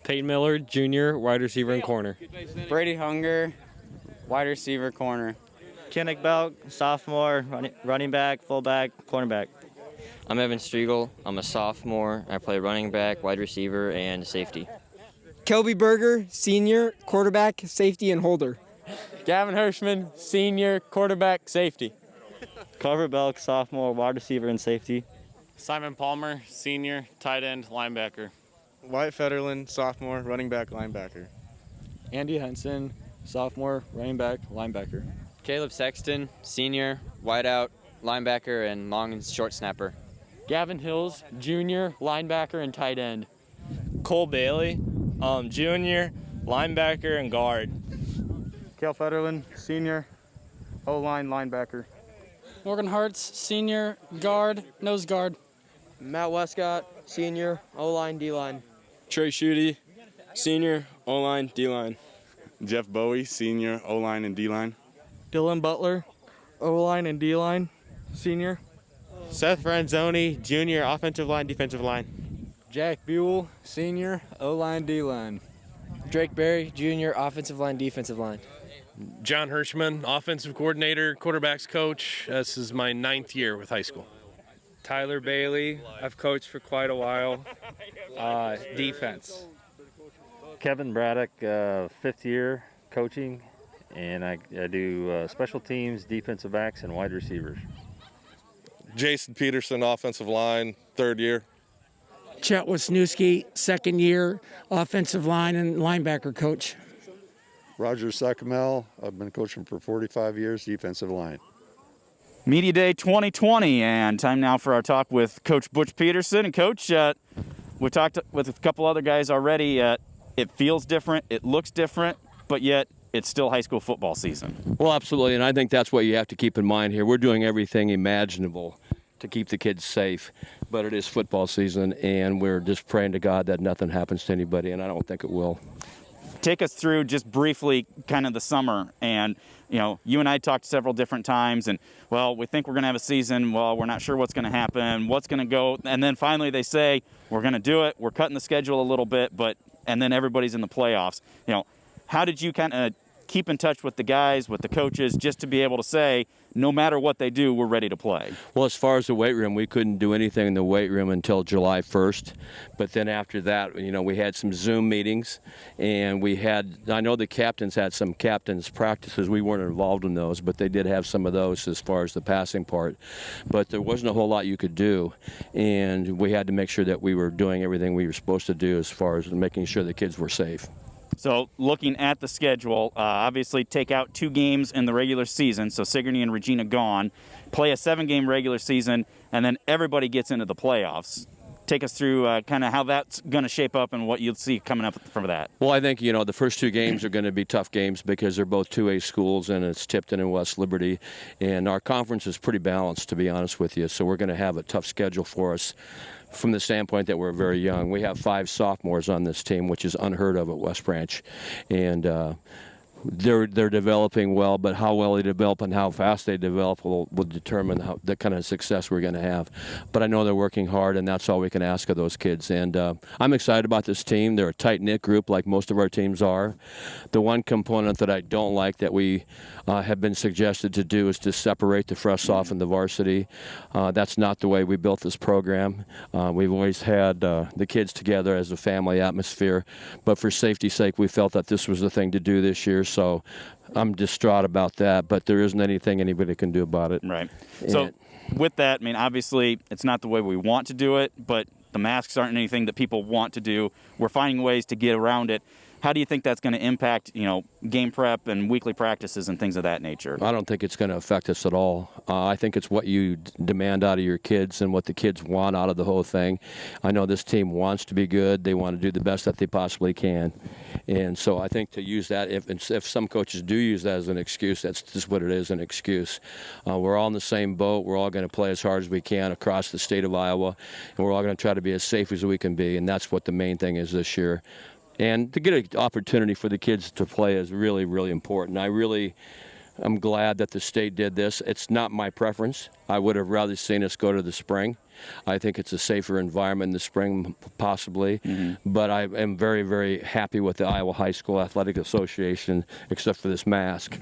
Peyton Miller, junior, wide receiver and corner. Brady Hunger, wide receiver, corner. Kinnick Belk, sophomore, running back, fullback, cornerback. I'm Evan Striegel. I'm a sophomore. I play running back, wide receiver, and safety. Kelby Berger, senior, quarterback, safety, and holder. Gavin Hirschman, senior, quarterback, safety. Carver Belk, sophomore, wide receiver, and safety. Simon Palmer, senior, tight end, linebacker. Wyatt Federland, sophomore, running back, linebacker. Andy Henson, sophomore, running back, linebacker. Caleb Sexton, senior, wideout, linebacker, and long and short snapper. Gavin Hills, junior, linebacker and tight end. Cole Bailey, junior, linebacker and guard. Cale Federland, senior, O-line, linebacker. Morgan Hartz, senior, guard, nose guard. Matt Westcott, senior, O-line, D-line. Trey Schutte, senior, O-line, D-line. Jeff Bowie, senior, O-line and D-line. Dylan Butler, O-line and D-line, senior. Seth Franzoni, junior, offensive line, defensive line. Jack Buell, senior, O-line, D-line. Drake Berry, junior, offensive line, defensive line. John Hirschman, offensive coordinator, quarterbacks coach. This is my 9th year with high school. Tyler Bailey, I've coached for quite a while. Defense. Kevin Braddock, 5th year coaching, and I do special teams, defensive backs, and wide receivers. Jason Pedersen, offensive line, 3rd year. Chet Wisniewski, 2nd year, offensive line and linebacker coach. Roger Sacamel, I've been coaching for 45 years, defensive line. Media Day 2020, and time now for our talk with Coach Butch Pedersen. And Coach, we talked with a couple other guys already. It feels different, it looks different, but yet it's still high school football season. Well, absolutely, and I think that's what you have to keep in mind here. We're doing everything imaginable to keep the kids safe, but it is football season, and we're just praying to God that nothing happens to anybody, and I don't think it will. Take us through just briefly kind of the summer, and you and I talked several different times, and well, we think we're going to have a season. Well, we're not sure what's going to happen, what's going to go, and then finally they say we're going to do it. We're cutting the schedule a little bit, and then everybody's in the playoffs. How did you kind of keep in touch with the guys, with the coaches, just to be able to say, no matter what they do, we're ready to play? Well, as far as the weight room, we couldn't do anything in the weight room until July 1st. But then after that, we had some Zoom meetings, and I know the captains had some captains practices. We weren't involved in those, but they did have some of those as far as the passing part. But there wasn't a whole lot you could do, and we had to make sure that we were doing everything we were supposed to do as far as making sure the kids were safe. So looking at the schedule, obviously take out 2 games in the regular season, so Sigourney and Regina gone, play a 7-game regular season, and then everybody gets into the playoffs. Take us through kind of how that's going to shape up and what you'll see coming up from that. Well, I think, the first 2 games are going to be tough games because they're both 2A schools, and it's Tipton and West Liberty. And our conference is pretty balanced, to be honest with you, so we're going to have a tough schedule for us from the standpoint that we're very young. We have 5 sophomores on this team, which is unheard of at West Branch. And they're developing well, but how well they develop and how fast they develop will determine the kind of success we're going to have. But I know they're working hard, and that's all we can ask of those kids. And I'm excited about this team. They're a tight-knit group like most of our teams are. The one component that I don't like that we have been suggested to do is to separate the FRESH-SOPH and the varsity. That's not the way we built this program. We've always had the kids together as a family atmosphere, but for safety's sake, we felt that this was the thing to do this year. So I'm distraught about that, but there isn't anything anybody can do about it. Right. So with that, obviously it's not the way we want to do it, but the masks aren't anything that people want to do. We're finding ways to get around it. How do you think that's going to impact, game prep and weekly practices and things of that nature? I don't think it's going to affect us at all. I think it's what you demand out of your kids and what the kids want out of the whole thing. I know this team wants to be good. They want to do the best that they possibly can. And so I think to use that, if some coaches do use that as an excuse, that's just what it is, an excuse. We're all in the same boat. We're all going to play as hard as we can across the state of Iowa, and we're all going to try to be as safe as we can be, and that's what the main thing is this year. And to get an opportunity for the kids to play is really, really important. I really I'm glad that the state did this. It's not my preference. I would have rather seen us go to the spring. I think it's a safer environment in the spring, possibly. But I am very, very happy with the Iowa High School Athletic Association, except for this mask,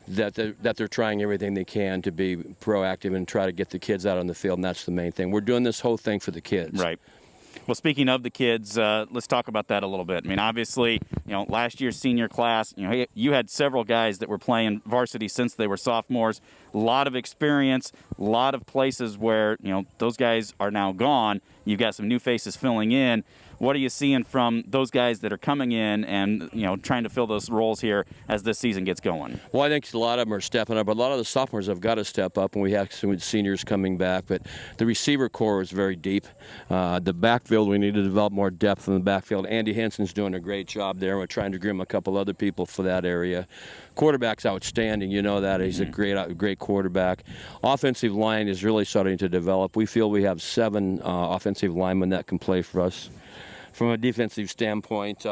that they're trying everything they can to be proactive and try to get the kids out on the field, and that's the main thing. We're doing this whole thing for the kids. Right. Well, speaking of the kids, let's talk about that a little bit. I mean, obviously, last year's senior class, you had several guys that were playing varsity since they were sophomores. A lot of experience, a lot of places where, those guys are now gone. You've got some new faces filling in. What are you seeing from those guys that are coming in and, trying to fill those roles here as this season gets going? Well, I think a lot of them are stepping up. A lot of the sophomores have got to step up, and we have some seniors coming back. But the receiver core is very deep. The backfield, we need to develop more depth in the backfield. Andy Henson's doing a great job there. We're trying to groom a couple other people for that area. Quarterback's outstanding. You know that. He's a great quarterback. Offensive line is really starting to develop. We feel we have 7 offensive linemen that can play for us. From a defensive standpoint,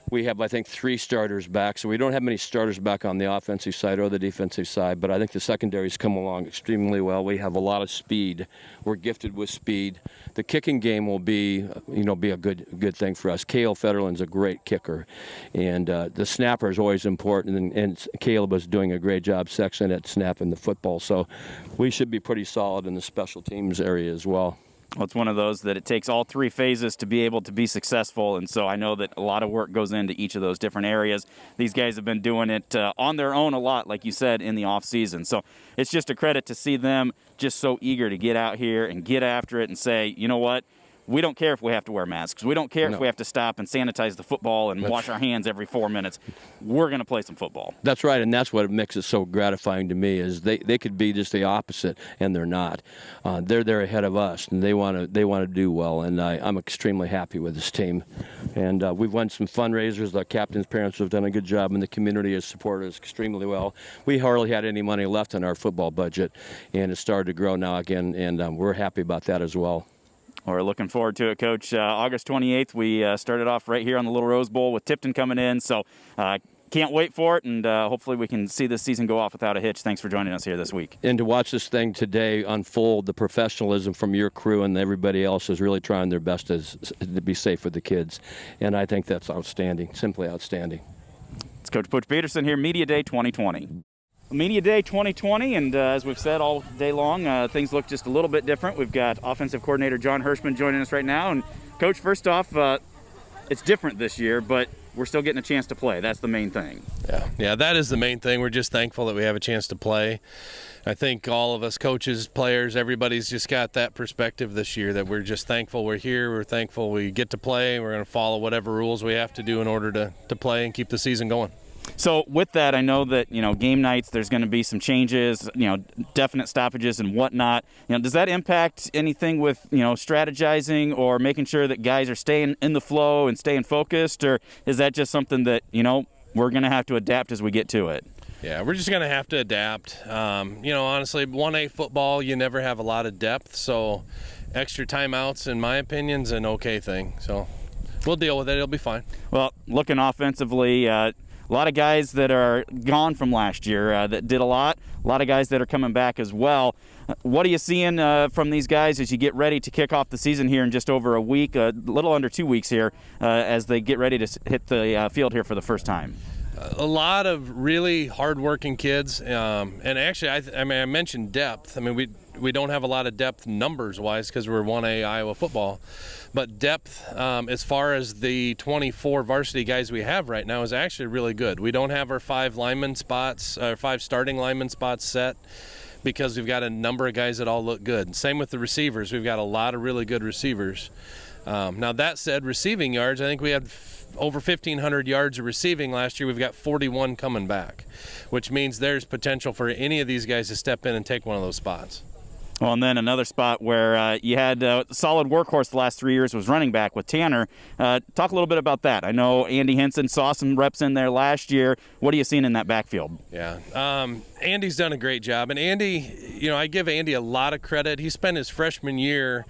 we have, I think, 3 starters back. So we don't have many starters back on the offensive side or the defensive side, but I think the secondaries come along extremely well. We have a lot of speed. We're gifted with speed. The kicking game will be a good thing for us. Cale Federlin's a great kicker, and the snapper is always important, and Caleb is doing a great job, Sexton, at snapping the football. So we should be pretty solid in the special teams area as well. Well, it's one of those that it takes all 3 phases to be able to be successful, and so I know that a lot of work goes into each of those different areas. These guys have been doing it on their own a lot, like you said, in the off-season. So it's just a credit to see them just so eager to get out here and get after it and say, you know what? We don't care if we have to wear masks. We don't care if we have to stop and sanitize the football and wash our hands every 4 minutes. We're going to play some football. That's right, and that's what makes it so gratifying to me is they could be just the opposite, and they're not. They're ahead of us, and they want to do well, and I'm extremely happy with this team. And we've won some fundraisers. The captain's parents have done a good job, and the community has supported us extremely well. We hardly had any money left in our football budget, and it's started to grow now again, and we're happy about that as well. We're looking forward to it, Coach. August 28th, we started off right here on the Little Rose Bowl with Tipton coming in, so can't wait for it, and hopefully we can see this season go off without a hitch. Thanks for joining us here this week. And to watch this thing today unfold, the professionalism from your crew and everybody else is really trying their best to be safe for the kids, and I think that's outstanding, simply outstanding. It's Coach Butch Pedersen here, Media Day 2020. Media Day 2020, and as we've said all day long, things look just a little bit different. We've got offensive coordinator John HIERSEMAN joining us right now. And Coach, first off, it's different this year, but we're still getting a chance to play. That's the main thing. Yeah, that is the main thing. We're just thankful that we have a chance to play. I think all of us, coaches, players, everybody's just got that perspective this year that we're just thankful we're here. We're thankful we get to play. We're going to follow whatever rules we have to do in order to play and keep the season going. So with that, I know that, game nights, there's going to be some changes, definite stoppages and whatnot. Does that impact anything with, strategizing or making sure that guys are staying in the flow and staying focused? Or is that just something that, we're going to have to adapt as we get to it? Yeah, we're just going to have to adapt. Honestly, 1A football, you never have a lot of depth. So extra timeouts, in my opinion, is an okay thing. So we'll deal with it. It'll be fine. Well, looking offensively, a lot of guys that are gone from last year that did a lot of guys that are coming back as well. What are you seeing from these guys as you get ready to kick off the season here in just over a week, a little under 2 weeks here, as they get ready to hit the field here for the first time? A lot of really hard-working kids, and actually, I mentioned depth. I mean, we don't have a lot of depth numbers-wise because we're 1A Iowa football, but depth as far as the 24 varsity guys we have right now is actually really good. We don't have our 5 starting lineman spots set because we've got a number of guys that all look good. Same with the receivers. We've got a lot of really good receivers. Now that said, receiving yards, I think we had over 1,500 yards of receiving last year. We've got 41 coming back, which means there's potential for any of these guys to step in and take one of those spots. Well, and then another spot where you had a solid workhorse the last 3 years was running back with Tanner. Talk a little bit about that. I know Andy Henson saw some reps in there last year. What are you seeing in that backfield? Yeah, Andy's done a great job. And Andy, I give Andy a lot of credit. He spent his freshman year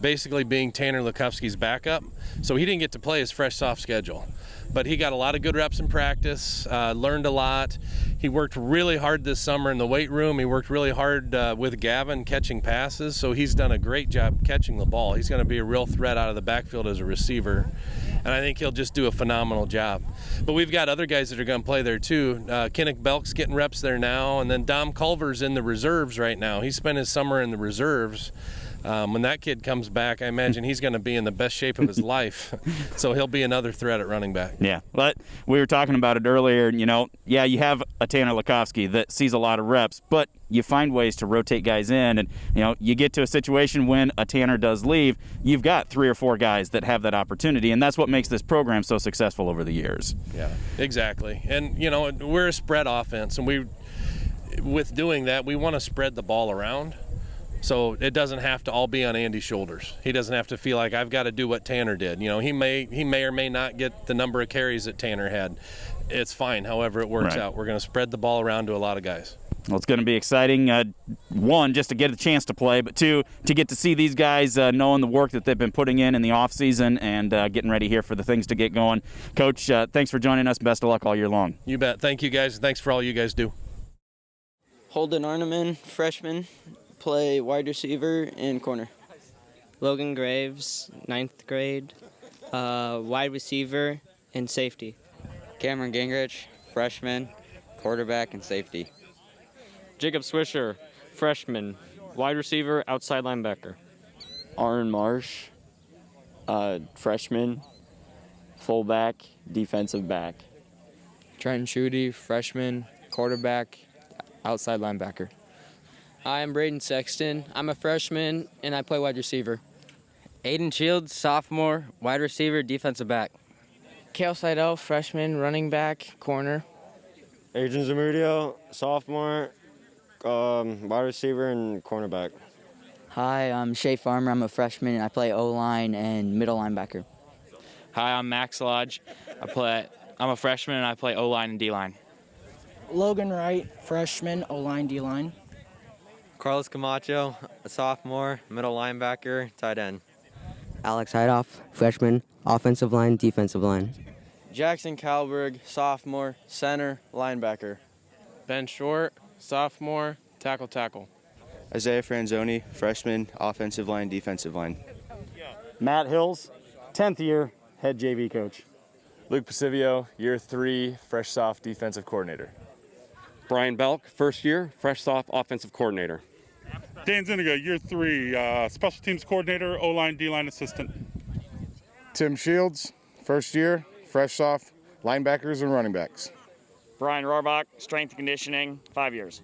basically being Tanner Lukowski's backup. So he didn't get to play his FRESH-SOPH schedule. But he got a lot of good reps in practice, learned a lot. He worked really hard this summer in the weight room. He worked really hard with Gavin catching passes, so he's done a great job catching the ball. He's going to be a real threat out of the backfield as a receiver, and I think he'll just do a phenomenal job. But we've got other guys that are going to play there too. Kinnick Belk's getting reps there now, and then Dom Culver's in the reserves right now. He spent his summer in the reserves. When that kid comes back, I imagine he's going to be in the best shape of his life. So he'll be another threat at running back. Yeah, but we were talking about it earlier. You you have a Tanner Lukowski that sees a lot of reps, but you find ways to rotate guys in. And, you get to a situation when a Tanner does leave, you've got 3 or 4 guys that have that opportunity. And that's what makes this program so successful over the years. Yeah, exactly. And, we're a spread offense. And with doing that, we want to spread the ball around. So it doesn't have to all be on Andy's shoulders. He doesn't have to feel like I've got to do what Tanner did. He may or may not get the number of carries that Tanner had. It's fine, however it works out. We're going to spread the ball around to a lot of guys. Well, it's going to be exciting. 1, just to get a chance to play, but 2, to get to see these guys knowing the work that they've been putting in the offseason and getting ready here for the things to get going. Coach, thanks for joining us. Best of luck all year long. You bet. Thank you, guys. Thanks for all you guys do. Holden Arneman, freshman. Play wide receiver and corner. Logan Graves, 9th grade, wide receiver and safety. Cameron Gingrich, freshman, quarterback and safety. Jacob Swisher, freshman, wide receiver, outside linebacker. Aaron Marsh, freshman, fullback, defensive back. Trenton Schutte, freshman, quarterback, outside linebacker. Hi, I'm Braden Sexton. I'm a freshman, and I play wide receiver. Aiden Shields, sophomore, wide receiver, defensive back. Kale Seidel, freshman, running back, corner. Adrian Zamudio, sophomore, wide receiver and cornerback. Hi, I'm Shea Farmer. I'm a freshman, and I play O-line and middle linebacker. Hi, I'm Max Lodge. I'm a freshman, and I play O-line and D-line. Logan Wright, freshman, O-line, D-line. Carlos Camacho, a sophomore, middle linebacker, tight end. Alex Heidoff, freshman, offensive line, defensive line. Jackson Kalberg, sophomore, center, linebacker. Ben Short, sophomore, tackle. Isaiah Franzoni, freshman, offensive line, defensive line. Matt Hills, 10th year, head JV coach. Luke Pasivio, year 3, FRESH-SOPH defensive coordinator. Brian Belk, first year, FRESH-SOPH offensive coordinator. Dan Zuniga, year 3, special teams coordinator, O-line, D-line assistant. Tim Shields, first year, FRESH-SOPH linebackers and running backs. Brian Rohrbach, strength and conditioning, 5 years.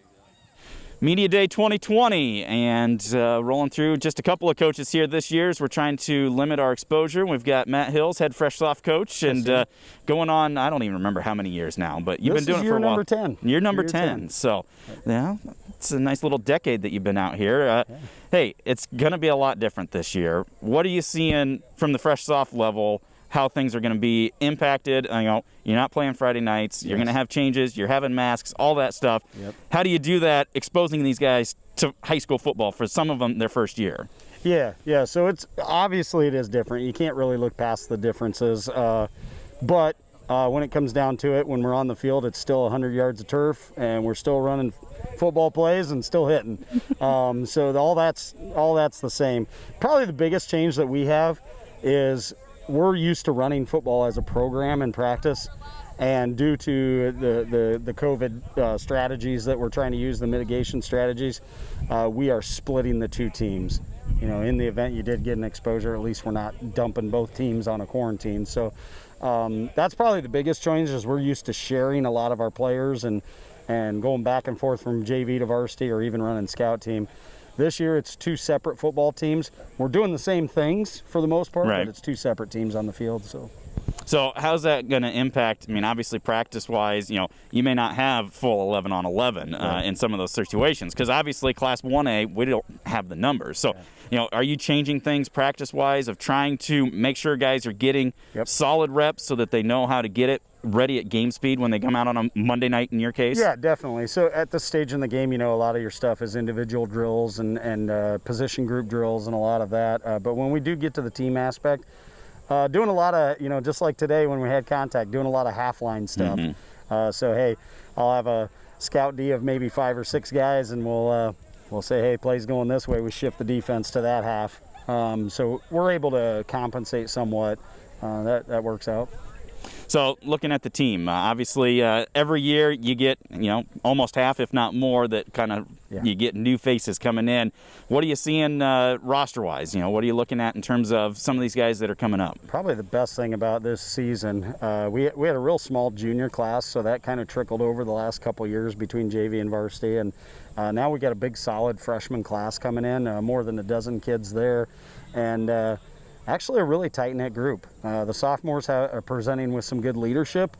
Media Day 2020, and rolling through just a couple of coaches here this year as we're trying to limit our exposure. We've got Matt Hills, head FRESH-SOPH coach, and going on, I don't even remember how many years now, but you've been doing it for a while. This is year number 10. You're number 10, so yeah, it's a nice little decade that you've been out here. Hey, it's going to be a lot different this year. What are you seeing from the FRESH-SOPH level, how things are going to be impacted? You're not playing Friday nights. You're going to have changes. You're having masks, all that stuff. Yep. How do you do that, exposing these guys to high school football for some of them their first year? Yeah. So it's obviously it is different. You can't really look past the differences. But when it comes down to it, when we're on the field, it's still 100 yards of turf, and we're still running football plays and still hitting. So all that's the same. Probably the biggest change that we have is we're used to running football as a program in practice, and due to the COVID strategies that we're trying to use, the mitigation strategies, we are splitting the 2 teams. In the event you did get an exposure, at least we're not dumping both teams on a quarantine. So that's probably the biggest change, is we're used to sharing a lot of our players and going back and forth from JV to varsity, or even running scout team. This year, it's 2 separate football teams. We're doing the same things for the most part, but it's 2 separate teams on the field. So how's that going to impact? I mean, obviously, practice-wise, you may not have full 11 on 11 in some of those situations, because obviously, Class 1A, we don't have the numbers. So, are you changing things practice-wise of trying to make sure guys are getting solid reps so that they know how to get it ready at game speed when they come out on a Monday night in your case? Yeah, definitely. So at this stage in the game, a lot of your stuff is individual drills and position group drills and a lot of that. But when we do get to the team aspect, doing a lot of, just like today when we had contact, doing a lot of half line stuff. So, hey, I'll have a scout D of maybe 5 or 6 guys, and we'll say, hey, play's going this way. We shift the defense to that half. So we're able to compensate somewhat. That works out. So looking at the team, obviously every year you get, almost half, if not more, that kind of you get new faces coming in. What are you seeing roster-wise? What are you looking at in terms of some of these guys that are coming up? Probably the best thing about this season, we had a real small junior class, so that kind of trickled over the last couple years between JV and varsity. And now we got a big solid freshman class coming in, more than a dozen kids there. And actually a really tight-knit group. The sophomores are presenting with some good leadership,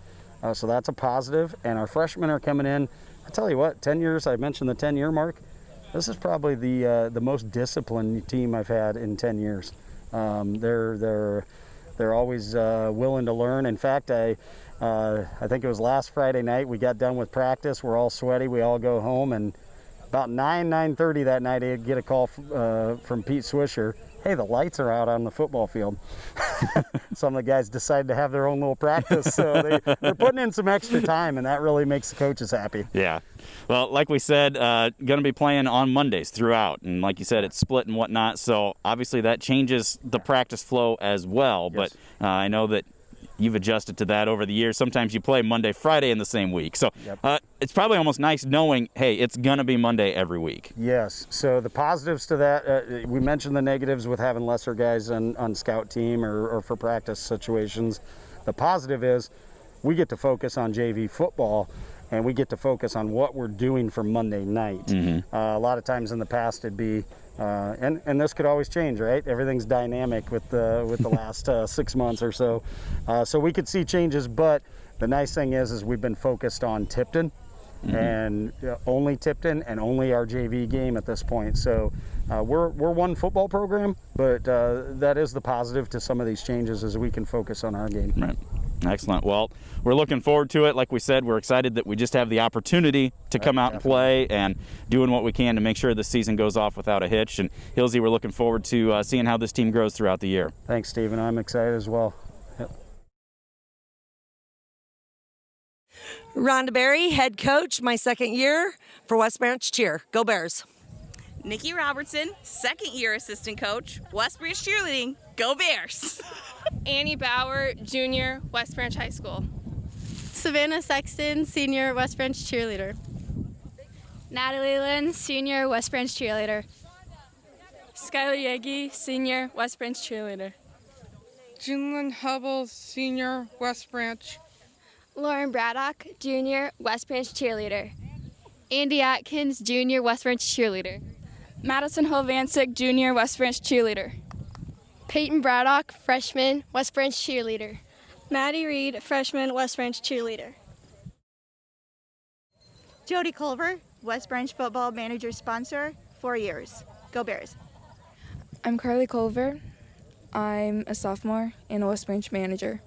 so that's a positive. And our freshmen are coming in. I tell you what, 10 years, I mentioned the 10-year mark. This is probably the most disciplined team I've had in 10 years. They're always willing to learn. In fact, I think it was last Friday night, we got done with practice. We're all sweaty. We all go home, and about 9:30 that night, I get a call from Pete Swisher. Hey, the lights are out on the football field. Some of the guys decide to have their own little practice, so they're putting in some extra time, and that really makes the coaches happy. Yeah. Well, like we said, going to be playing on Mondays throughout, and like you said, it's split and whatnot, so obviously that changes the practice flow as well, but I know that you've adjusted to that over the years. Sometimes you play Monday, Friday in the same week. So it's probably almost nice knowing, hey, it's going to be Monday every week. Yes. So the positives to that, we mentioned the negatives with having lesser guys on scout team or for practice situations. The positive is we get to focus on JV football, and we get to focus on what we're doing for Monday night. A lot of times in the past it'd be, and this could always change, right? Everything's dynamic with the last 6 months or so. So we could see changes, but the nice thing is we've been focused on Tipton and only Tipton and only our JV game at this point. So we're one football program, but that is the positive to some of these changes is we can focus on our game. Right. Excellent. Well, we're looking forward to it. Like we said, we're excited that we just have the opportunity to come out and play and doing what we can to make sure the season goes off without a hitch. And Hilsey, we're looking forward to seeing how this team grows throughout the year. Thanks, Stephen. I'm excited as well. Rhonda Berry, head coach, my second year for West Branch Cheer. Go Bears. Nikki Robertson, second year assistant coach, West Branch Cheerleading. Go Bears. Annie Bauer, junior, West Branch High School. Savannah Sexton, senior, West Branch cheerleader. Natalie Lynn, senior, West Branch cheerleader. Skylar Yegi, senior, West Branch cheerleader. Junlin Hubble, senior, West Branch. Lauren Braddock, junior, West Branch cheerleader. Andy Atkins, junior, West Branch cheerleader. Madison Hovansik, junior, West Branch cheerleader. Peyton Braddock, freshman, West Branch cheerleader. Maddie Reed, freshman, West Branch cheerleader. Jody Culver, West Branch football manager sponsor, 4 years. Go Bears. I'm Carly Culver. I'm a sophomore and a West Branch manager.